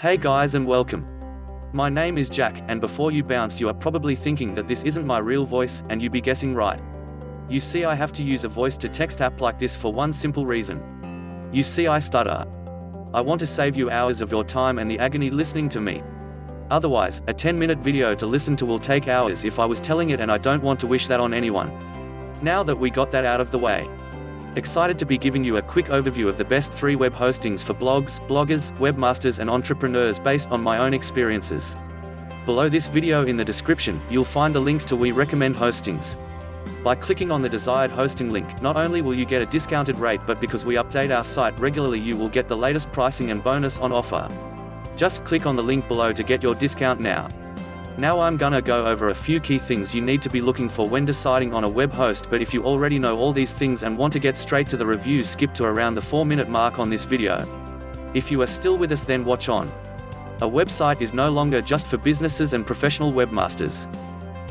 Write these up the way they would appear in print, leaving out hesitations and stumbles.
Hey guys and welcome. My name is Jack, and before you bounce you are probably thinking that this isn't my real voice, and you be guessing right. You see, I have to use a voice-to-text app like this for one simple reason. You see, I stutter. I want to save you hours of your time and the agony listening to me. Otherwise, a 10-minute video to listen to will take hours if I was telling it, and I don't want to wish that on anyone. Now that we got that out of the way, excited to be giving you a quick overview of the best 3 web hostings for blogs, bloggers, webmasters and entrepreneurs based on my own experiences. Below this video in the description, you'll find the links to we recommend hostings. By clicking on the desired hosting link, not only will you get a discounted rate, but because we update our site regularly, you will get the latest pricing and bonus on offer. Just click on the link below to get your discount now. Now I'm gonna go over a few key things you need to be looking for when deciding on a web host, but if you already know all these things and want to get straight to the review, skip to around the 4-minute mark on this video. If you are still with us, then watch on. A website is no longer just for businesses and professional webmasters.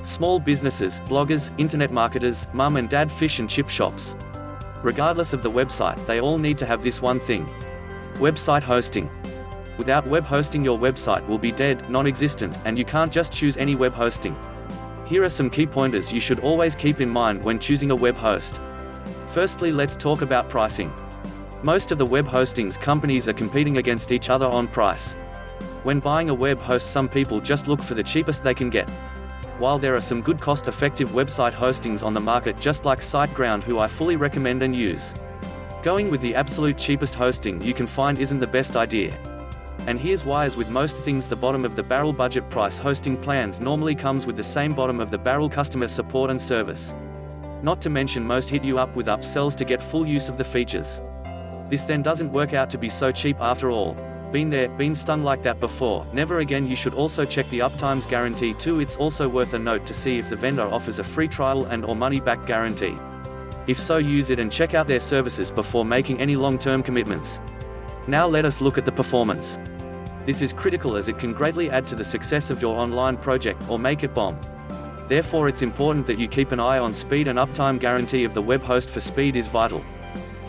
Small businesses, bloggers, internet marketers, mum and dad fish and chip shops. Regardless of the website, they all need to have this one thing: website hosting. Without web hosting, your website will be dead, non-existent, and you can't just choose any web hosting. Here are some key pointers you should always keep in mind when choosing a web host. Firstly, let's talk about pricing. Most of the web hostings companies are competing against each other on price. When buying a web host, some people just look for the cheapest they can get. While there are some good cost-effective website hostings on the market, just like Siteground, who I fully recommend and use, going with the absolute cheapest hosting you can find isn't the best idea. And here's why: as with most things, the bottom of the barrel budget price hosting plans normally comes with the same bottom of the barrel customer support and service. Not to mention, most hit you up with upsells to get full use of the features. This then doesn't work out to be so cheap after all. Been there, been stung like that before, never again. You should also check the Uptime Guarantee too. It's also worth a note to see if the vendor offers a free trial and or money-back guarantee. If so, use it and check out their services before making any long-term commitments. Now let us look at the performance. This is critical as it can greatly add to the success of your online project or make it bomb. Therefore, it's important that you keep an eye on speed, and Uptime Guarantee of the web host for speed is vital.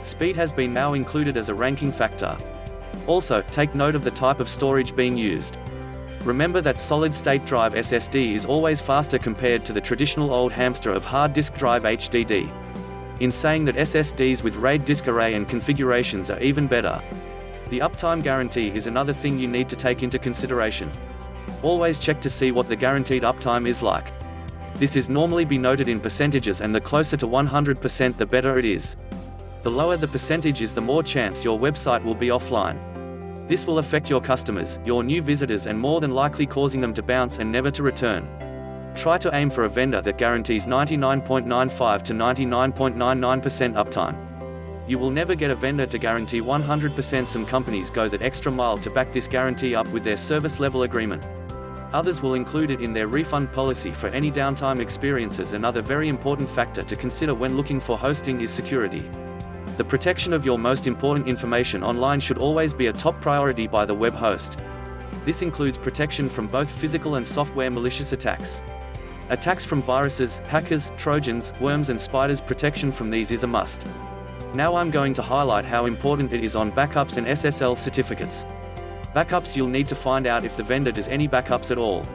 Speed has been now included as a ranking factor. Also, take note of the type of storage being used. Remember that solid-state drive SSD is always faster compared to the traditional old hamster of hard disk drive HDD. In saying that, SSDs with RAID disk array and configurations are even better. The Uptime Guarantee is another thing you need to take into consideration. Always check to see what the guaranteed uptime is like. This is normally be noted in percentages, and the closer to 100% the better it is. The lower the percentage is, the more chance your website will be offline. This will affect your customers, your new visitors, and more than likely causing them to bounce and never to return. Try to aim for a vendor that guarantees 99.95 to 99.99% uptime. You will never get a vendor to guarantee 100%. Some companies go that extra mile to back this guarantee up with their service level agreement. Others will include it in their refund policy for any downtime experiences. Another very important factor to consider when looking for hosting is security. The protection of your most important information online should always be a top priority by the web host. This includes protection from both physical and software malicious attacks. Attacks from viruses, hackers, trojans, worms and spiders. Protection from these is a must. Now I'm going to highlight how important it is on backups and SSL certificates. Backups: you'll need to find out if the vendor does any backups at all.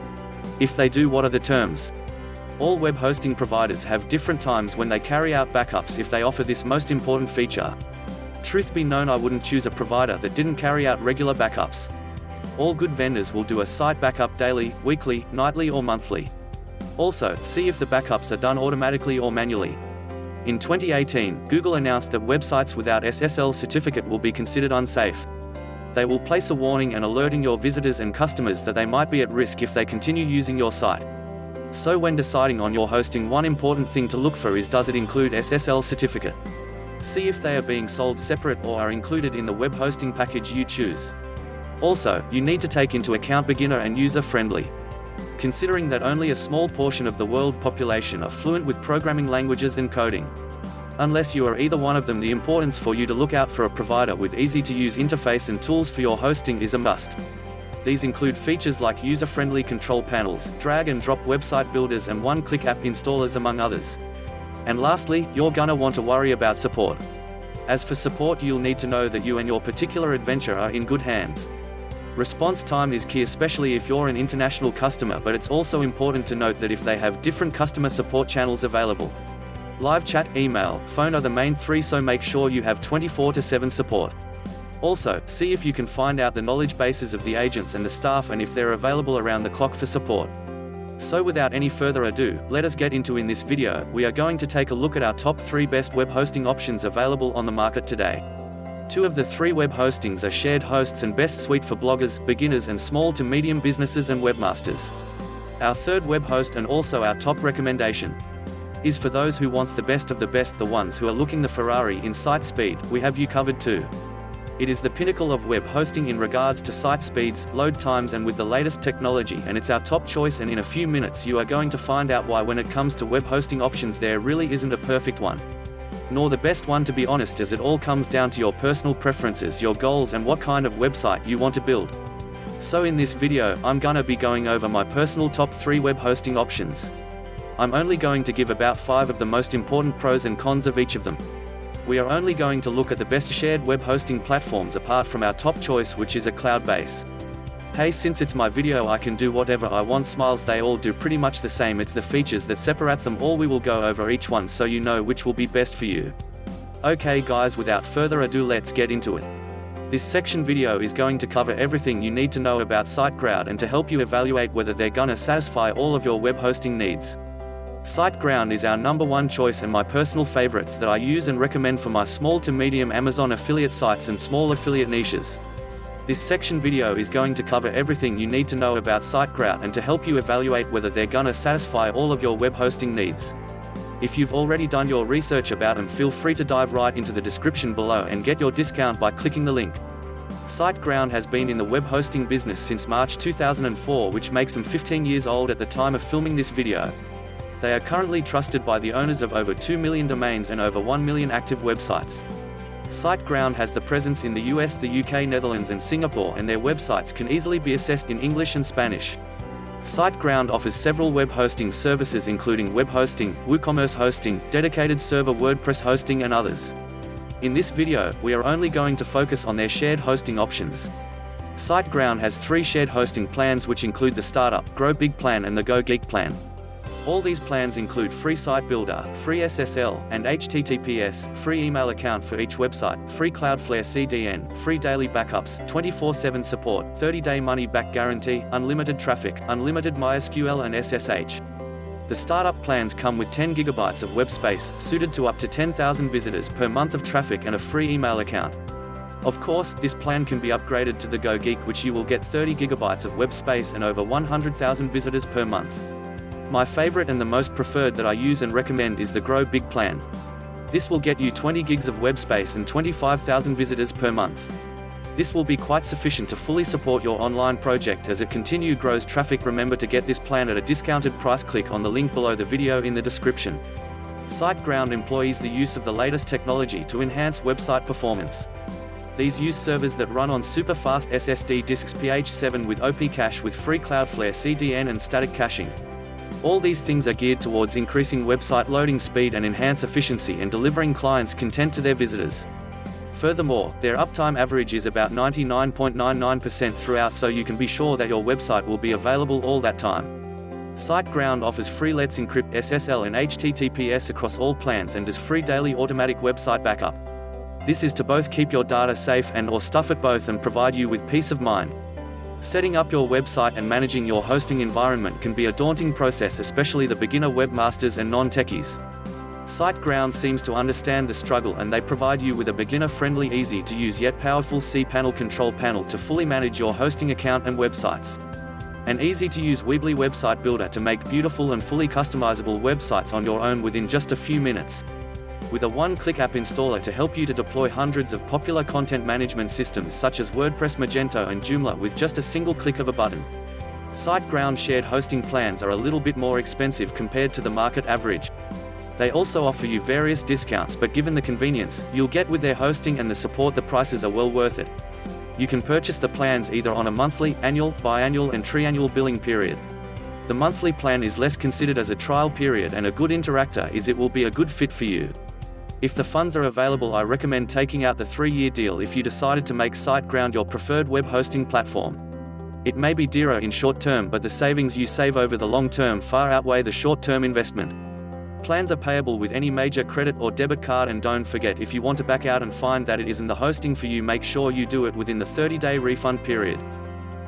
If they do, what are the terms? All web hosting providers have different times when they carry out backups if they offer this most important feature. Truth be known, I wouldn't choose a provider that didn't carry out regular backups. All good vendors will do a site backup daily, weekly, nightly or monthly. Also, see if the backups are done automatically or manually. In 2018, Google announced that websites without SSL certificate will be considered unsafe. They will place a warning and alerting your visitors and customers that they might be at risk if they continue using your site. So when deciding on your hosting, one important thing to look for is, does it include SSL certificate? See if they are being sold separate or are included in the web hosting package you choose. Also, you need to take into account beginner and user-friendly. Considering that only a small portion of the world population are fluent with programming languages and coding. Unless you are either one of them, the importance for you to look out for a provider with easy-to-use interface and tools for your hosting is a must. These include features like user-friendly control panels, drag-and-drop website builders and one-click app installers, among others. And lastly, you're gonna want to worry about support. As for support, you'll need to know that you and your particular adventure are in good hands. Response time is key, especially if you're an international customer, but it's also important to note that if they have different customer support channels available. Live chat, email, phone are the main three, so make sure you have 24/7 support. Also, see if you can find out the knowledge bases of the agents and the staff and if they're available around the clock for support. So without any further ado, let us get into in this video, we are going to take a look at our top 3 best web hosting options available on the market today. 2 of the 3 web hostings are shared hosts and best suite for bloggers, beginners and small to medium businesses and webmasters. Our 3rd web host and also our top recommendation is for those who wants the best of the best, the ones who are looking the Ferrari in site speed. We have you covered too. It is the pinnacle of web hosting in regards to site speeds, load times and with the latest technology, and it's our top choice, and in a few minutes you are going to find out why when it comes to web hosting options there really isn't a perfect one. Nor the best one, to be honest, as it all comes down to your personal preferences, your goals and what kind of website you want to build. So in this video, I'm gonna be going over my personal top 3 web hosting options. I'm only going to give about 5 of the most important pros and cons of each of them. We are only going to look at the best shared web hosting platforms apart from our top choice, which is a cloud base. Hey, since it's my video I can do whatever I want, smiles, they all do pretty much the same, it's the features that separates them all. We will go over each one so you know which will be best for you. Okay guys, without further ado, let's get into it. This section video is going to cover everything you need to know about Siteground and to help you evaluate whether they're gonna satisfy all of your web hosting needs. Siteground is our number 1 choice and my personal favorites that I use and recommend for my small to medium Amazon affiliate sites and small affiliate niches. This section video is going to cover everything you need to know about Siteground and to help you evaluate whether they're gonna satisfy all of your web hosting needs. If you've already done your research about them, feel free to dive right into the description below and get your discount by clicking the link. Siteground has been in the web hosting business since March 2004, which makes them 15 years old at the time of filming this video. They are currently trusted by the owners of over 2 million domains and over 1 million active websites. Siteground has the presence in the US, the UK, Netherlands and Singapore, and their websites can easily be accessed in English and Spanish. Siteground offers several web hosting services including web hosting, WooCommerce hosting, dedicated server WordPress hosting and others. In this video, we are only going to focus on their shared hosting options. Siteground has 3 shared hosting plans, which include the Startup, Grow Big plan and the Go Geek plan. All these plans include free site builder, free SSL and HTTPS, free email account for each website, free Cloudflare CDN, free daily backups, 24/7 support, 30-day money-back guarantee, unlimited traffic, unlimited MySQL and SSH. The startup plans come with 10 GB of web space, suited to up to 10,000 visitors per month of traffic and a free email account. Of course, this plan can be upgraded to the Go Geek, which you will get 30 GB of web space and over 100,000 visitors per month. My favorite and the most preferred that I use and recommend is the Grow Big plan. This will get you 20 gigs of web space and 25,000 visitors per month. This will be quite sufficient to fully support your online project as it grows traffic. Remember to get this plan at a discounted price. Click on the link below the video in the description. Siteground employs the use of the latest technology to enhance website performance. These use servers that run on super fast SSD disks PH7 with OP cache with free Cloudflare CDN and static caching. All these things are geared towards increasing website loading speed and enhance efficiency and delivering clients content to their visitors. Furthermore, their uptime average is about 99.99% throughout, so you can be sure that your website will be available all that time. Siteground offers free Let's Encrypt SSL and HTTPS across all plans and does free daily automatic website backup. This is to both keep your data safe and or stuff it both and provide you with peace of mind. Setting up your website and managing your hosting environment can be a daunting process, especially the beginner webmasters and non-techies. Siteground seems to understand the struggle and they provide you with a beginner-friendly, easy-to-use yet powerful cPanel control panel to fully manage your hosting account and websites. An easy-to-use Weebly website builder to make beautiful and fully customizable websites on your own within just a few minutes. With a one-click app installer to help you to deploy hundreds of popular content management systems such as WordPress, Magento and Joomla with just a single click of a button. Siteground shared hosting plans are a little bit more expensive compared to the market average. They also offer you various discounts, but given the convenience you'll get with their hosting and the support, the prices are well worth it. You can purchase the plans either on a monthly, annual, biannual and triannual billing period. The monthly plan is less considered as a trial period, and a good interactor is it will be a good fit for you. If the funds are available, I recommend taking out the 3-year deal if you decided to make Siteground your preferred web hosting platform. It may be dearer in short term, but the savings you save over the long term far outweigh the short-term investment. Plans are payable with any major credit or debit card, and don't forget, if you want to back out and find that it isn't the hosting for you, make sure you do it within the 30-day refund period.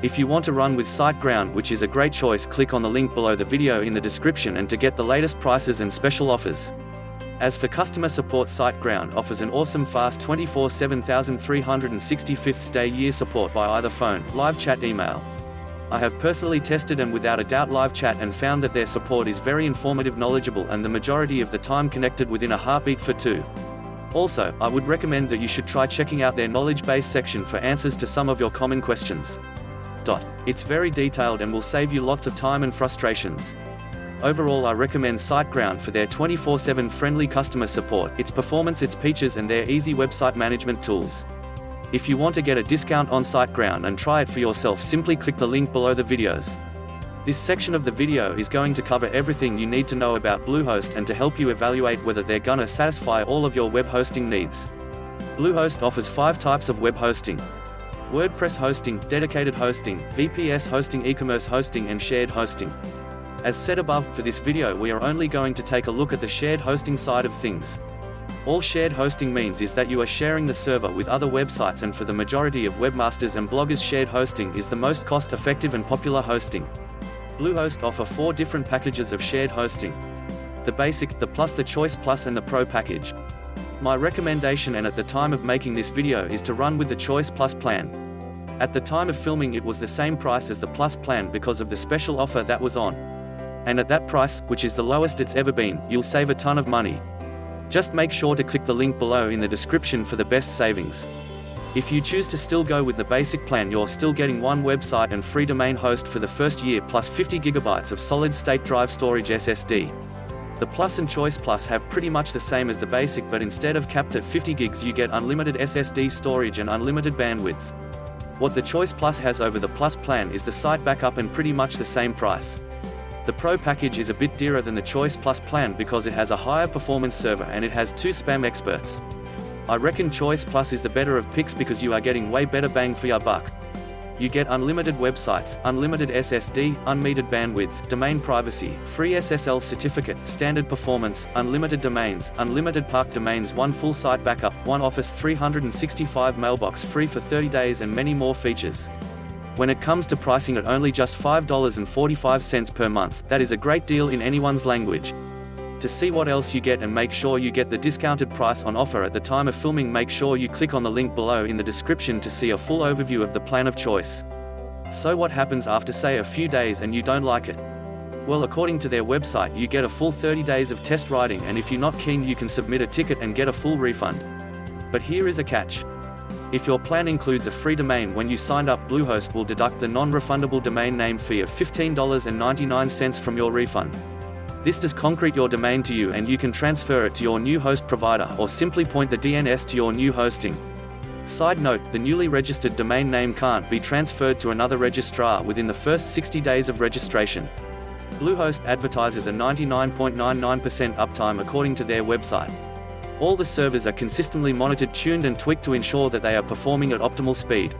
If you want to run with Siteground, which is a great choice, click on the link below the video in the description and to get the latest prices and special offers. As for customer support, Siteground offers an awesome fast 24/7 1365th day year support by either phone, live chat, email. I have personally tested and without a doubt live chat and found that their support is very informative, knowledgeable, and the majority of the time connected within a heartbeat for two. Also, I would recommend that you should try checking out their knowledge base section for answers to some of your common questions. It's very detailed and will save you lots of time and frustrations. Overall, I recommend Siteground for their 24/7 friendly customer support, its performance, its features, and their easy website management tools. If you want to get a discount on Siteground and try it for yourself, simply click the link below the videos. This section of the video is going to cover everything you need to know about Bluehost and to help you evaluate whether they're gonna satisfy all of your web hosting needs. Bluehost offers 5 types of web hosting: WordPress hosting, dedicated hosting, VPS hosting, e-commerce hosting, and shared hosting. As said above, for this video we are only going to take a look at the shared hosting side of things. All shared hosting means is that you are sharing the server with other websites, and for the majority of webmasters and bloggers, shared hosting is the most cost-effective and popular hosting. Bluehost offer 4 different packages of shared hosting: the Basic, the Plus, the Choice Plus, and the Pro package. My recommendation, and at the time of making this video, is to run with the Choice Plus plan. At the time of filming it was the same price as the Plus plan because of the special offer that was on. And at that price, which is the lowest it's ever been, you'll save a ton of money. Just make sure to click the link below in the description for the best savings. If you choose to still go with the basic plan, you're still getting 1 website and free domain host for the first year, plus 50 GB of solid-state drive storage SSD. The Plus and Choice Plus have pretty much the same as the basic, but instead of capped at 50 gigs you get unlimited SSD storage and unlimited bandwidth. What the Choice Plus has over the Plus plan is the site backup, and pretty much the same price. The Pro package is a bit dearer than the Choice Plus plan because it has a higher performance server and it has 2 spam experts. I reckon Choice Plus is the better of picks because you are getting way better bang for your buck. You get unlimited websites, unlimited SSD, unmetered bandwidth, domain privacy, free SSL certificate, standard performance, unlimited domains, unlimited park domains, 1 full site backup, 1 Office 365 mailbox free for 30 days, and many more features. When it comes to pricing at only just $5.45 per month, that is a great deal in anyone's language. To see what else you get and make sure you get the discounted price on offer at the time of filming, make sure you click on the link below in the description to see a full overview of the plan of choice. So what happens after, say, a few days and you don't like it? Well, according to their website, you get a full 30 days of test riding, and if you're not keen you can submit a ticket and get a full refund. But here is a catch. If your plan includes a free domain when you signed up, Bluehost will deduct the non-refundable domain name fee of $15.99 from your refund. This does concrete your domain to you, and you can transfer it to your new host provider or simply point the DNS to your new hosting. Side note, the newly registered domain name can't be transferred to another registrar within the first 60 days of registration. Bluehost advertises a 99.99% uptime according to their website. All the servers are consistently monitored, tuned, and tweaked to ensure that they are performing at optimal speed.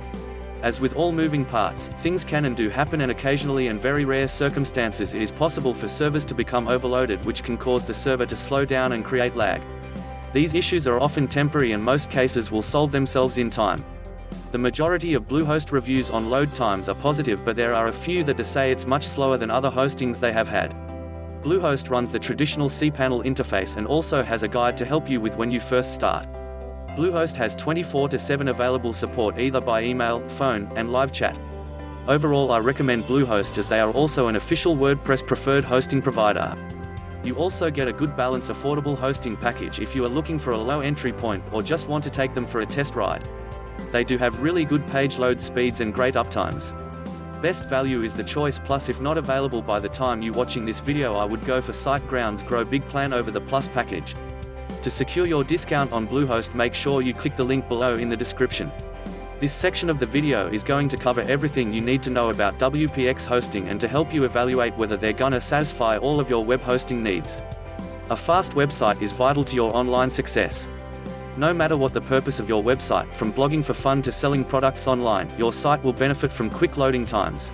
As with all moving parts, things can and do happen, and occasionally, in very rare circumstances, it is possible for servers to become overloaded, which can cause the server to slow down and create lag. These issues are often temporary and most cases will solve themselves in time. The majority of Bluehost reviews on load times are positive, but there are a few that say it's much slower than other hostings they have had. Bluehost runs the traditional cPanel interface and also has a guide to help you with when you first start. Bluehost has 24/7 available support either by email, phone, and live chat. Overall, I recommend Bluehost as they are also an official WordPress preferred hosting provider. You also get a good balance affordable hosting package if you are looking for a low entry point or just want to take them for a test ride. They do have really good page load speeds and great uptimes. Best value is the Choice Plus. If not available by the time you watching this video, I would go for Siteground's Grow Big plan over the Plus package. To secure your discount on Bluehost, make sure you click the link below in the description. This section of the video is going to cover everything you need to know about WPX hosting and to help you evaluate whether they're gonna satisfy all of your web hosting needs. A fast website is vital to your online success. No matter what the purpose of your website, from blogging for fun to selling products online, your site will benefit from quick loading times.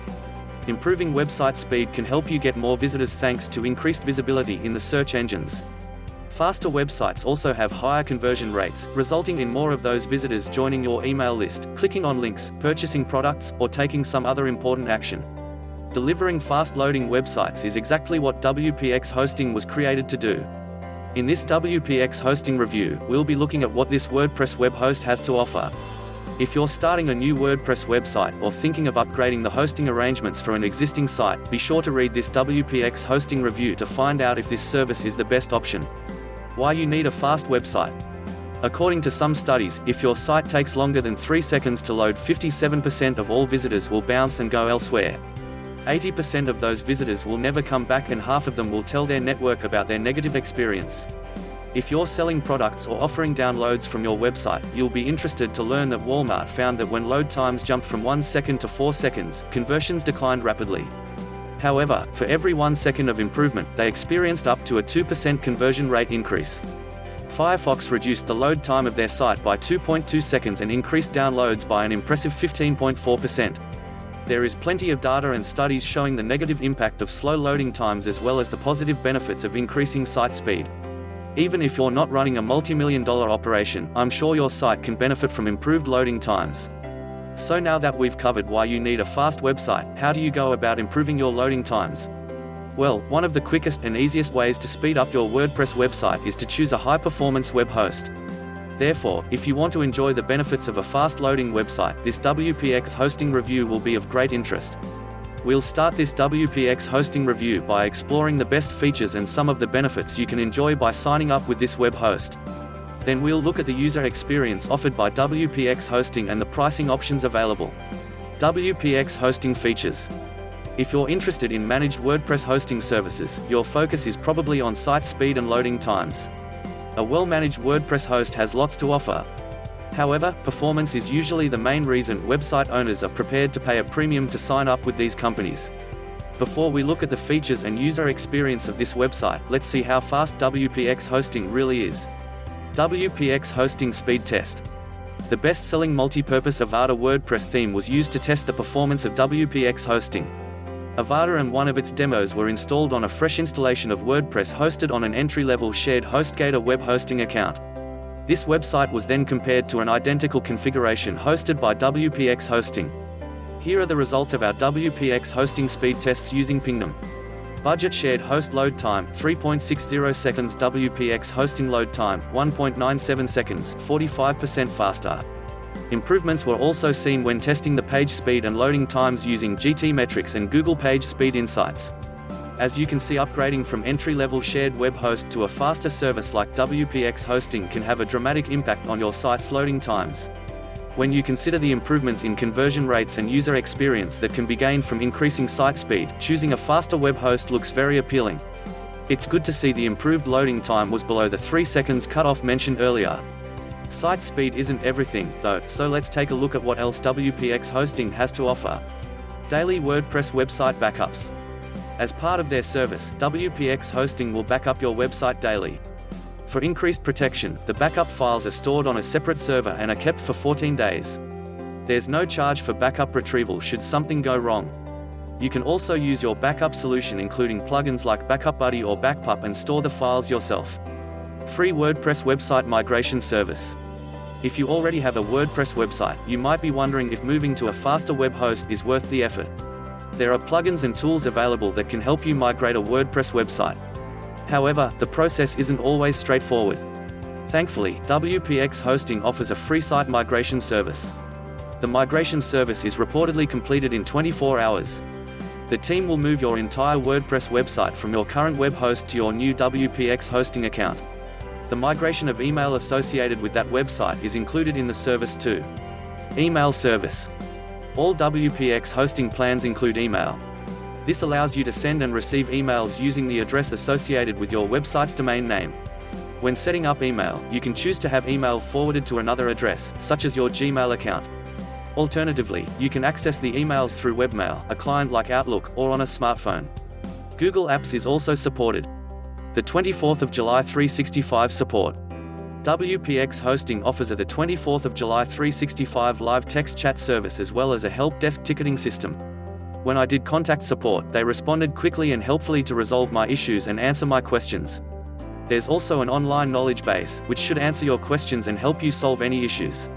Improving website speed can help you get more visitors thanks to increased visibility in the search engines. Faster websites also have higher conversion rates, resulting in more of those visitors joining your email list, clicking on links, purchasing products, or taking some other important action. Delivering fast-loading websites is exactly what WPX hosting was created to do. In this WPX hosting review, we'll be looking at what this WordPress web host has to offer. If you're starting a new WordPress website or thinking of upgrading the hosting arrangements for an existing site, be sure to read this WPX hosting review to find out if this service is the best option. Why you need a fast website. According to some studies, if your site takes longer than 3 seconds to load, 57% of all visitors will bounce and go elsewhere. 80% of those visitors will never come back, and half of them will tell their network about their negative experience. If you're selling products or offering downloads from your website, you'll be interested to learn that Walmart found that when load times jumped from 1 second to 4 seconds, conversions declined rapidly. However, for every 1 second of improvement, they experienced up to a 2% conversion rate increase. Firefox reduced the load time of their site by 2.2 seconds and increased downloads by an impressive 15.4%. There is plenty of data and studies showing the negative impact of slow loading times as well as the positive benefits of increasing site speed. Even if you're not running a multi-million-dollar operation, I'm sure your site can benefit from improved loading times. So now that we've covered why you need a fast website, how do you go about improving your loading times? Well, one of the quickest and easiest ways to speed up your WordPress website is to choose a high-performance web host. Therefore, if you want to enjoy the benefits of a fast-loading website, this WPX hosting review will be of great interest. We'll start this WPX hosting review by exploring the best features and some of the benefits you can enjoy by signing up with this web host. Then we'll look at the user experience offered by WPX hosting and the pricing options available. WPX hosting features. If you're interested in managed WordPress hosting services, your focus is probably on site speed and loading times. A well-managed WordPress host has lots to offer. However, performance is usually the main reason website owners are prepared to pay a premium to sign up with these companies. Before we look at the features and user experience of this website, let's see how fast WPX hosting really is. WPX hosting speed test. The best-selling multi-purpose Avada WordPress theme was used to test the performance of WPX hosting. Avada and one of its demos were installed on a fresh installation of WordPress hosted on an entry-level shared HostGator web hosting account. This website was then compared to an identical configuration hosted by WPX hosting. Here are the results of our WPX hosting speed tests using Pingdom. Budget shared host load time, 3.60 seconds. WPX hosting load time, 1.97 seconds, 45% faster. Improvements were also seen when testing the page speed and loading times using GTmetrix and Google Page Speed Insights. As you can see, upgrading from entry-level shared web host to a faster service like WPX hosting can have a dramatic impact on your site's loading times. When you consider the improvements in conversion rates and user experience that can be gained from increasing site speed, choosing a faster web host looks very appealing. It's good to see the improved loading time was below the 3 seconds cutoff mentioned earlier. Site speed isn't everything, though, so let's take a look at what else WPX hosting has to offer. Daily WordPress website backups. As part of their service, WPX hosting will back up your website daily. For increased protection, the backup files are stored on a separate server and are kept for 14 days. There's no charge for backup retrieval should something go wrong. You can also use your backup solution including plugins like Backup Buddy or Backpup and store the files yourself. Free WordPress website migration service. If you already have a WordPress website, you might be wondering if moving to a faster web host is worth the effort. There are plugins and tools available that can help you migrate a WordPress website. However, the process isn't always straightforward. Thankfully, WPX hosting offers a free site migration service. The migration service is reportedly completed in 24 hours. The team will move your entire WordPress website from your current web host to your new WPX hosting account. The migration of email associated with that website is included in the service too. Email service. All WPX hosting plans include email. This allows you to send and receive emails using the address associated with your website's domain name. When setting up email, you can choose to have email forwarded to another address, such as your Gmail account. Alternatively, you can access the emails through webmail, a client like Outlook, or on a smartphone. Google Apps is also supported. The 24th of July 365 support. WPX Hosting offers a 24th of July 365 live text chat service as well as a help desk ticketing system. When I did contact support, they responded quickly and helpfully to resolve my issues and answer my questions. There's also an online knowledge base, which should answer your questions and help you solve any issues.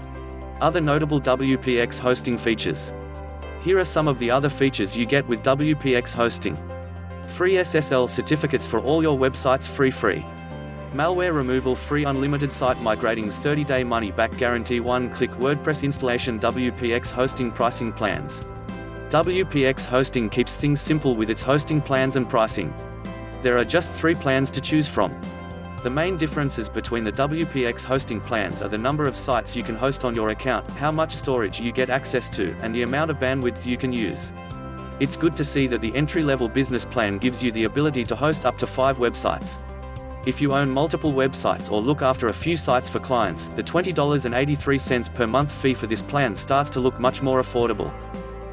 Other notable WPX hosting features. Here are some of the other features you get with WPX Hosting. Free SSL certificates for all your websites free. Malware removal free unlimited site migratings 30-day money-back guarantee one-click WordPress installation WPX hosting pricing plans. WPX Hosting keeps things simple with its hosting plans and pricing. There are just 3 plans to choose from. The main differences between the WPX hosting plans are the number of sites you can host on your account, how much storage you get access to, and the amount of bandwidth you can use. It's good to see that the entry-level business plan gives you the ability to host up to 5 websites. If you own multiple websites or look after a few sites for clients, the $20.83 per month fee for this plan starts to look much more affordable.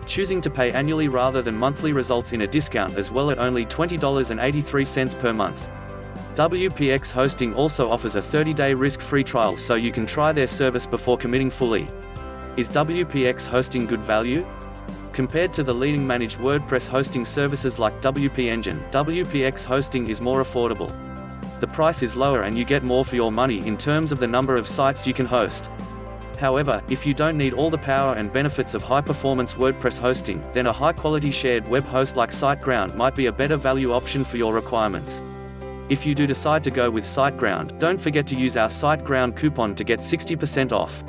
Choosing to pay annually rather than monthly results in a discount as well at only $20.83 per month. WPX Hosting also offers a 30-day risk-free trial so you can try their service before committing fully. Is WPX Hosting good value? Compared to the leading managed WordPress hosting services like WP Engine, WPX Hosting is more affordable. The price is lower and you get more for your money in terms of the number of sites you can host. However, if you don't need all the power and benefits of high-performance WordPress hosting, then a high-quality shared web host like Siteground might be a better value option for your requirements. If you do decide to go with Siteground, don't forget to use our Siteground coupon to get 60% off.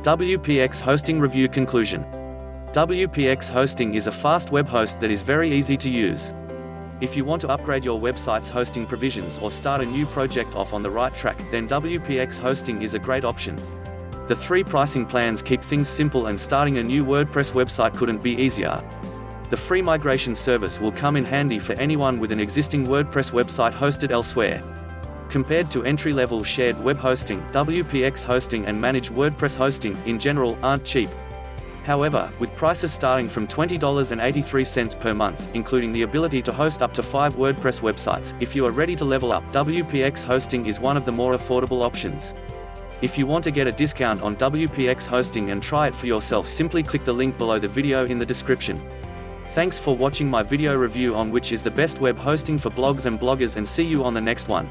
WPX Hosting Review Conclusion. WPX Hosting is a fast web host that is very easy to use. If you want to upgrade your website's hosting provisions or start a new project off on the right track, then WPX Hosting is a great option. The 3 pricing plans keep things simple and starting a new WordPress website couldn't be easier. The free migration service will come in handy for anyone with an existing WordPress website hosted elsewhere. Compared to entry-level shared web hosting, WPX Hosting and managed WordPress hosting, in general, aren't cheap. However, with prices starting from $20.83 per month, including the ability to host up to 5 WordPress websites, if you are ready to level up, WPX Hosting is one of the more affordable options. If you want to get a discount on WPX Hosting and try it for yourself, simply click the link below the video in the description. Thanks for watching my video review on which is the best web hosting for blogs and bloggers, and see you on the next one.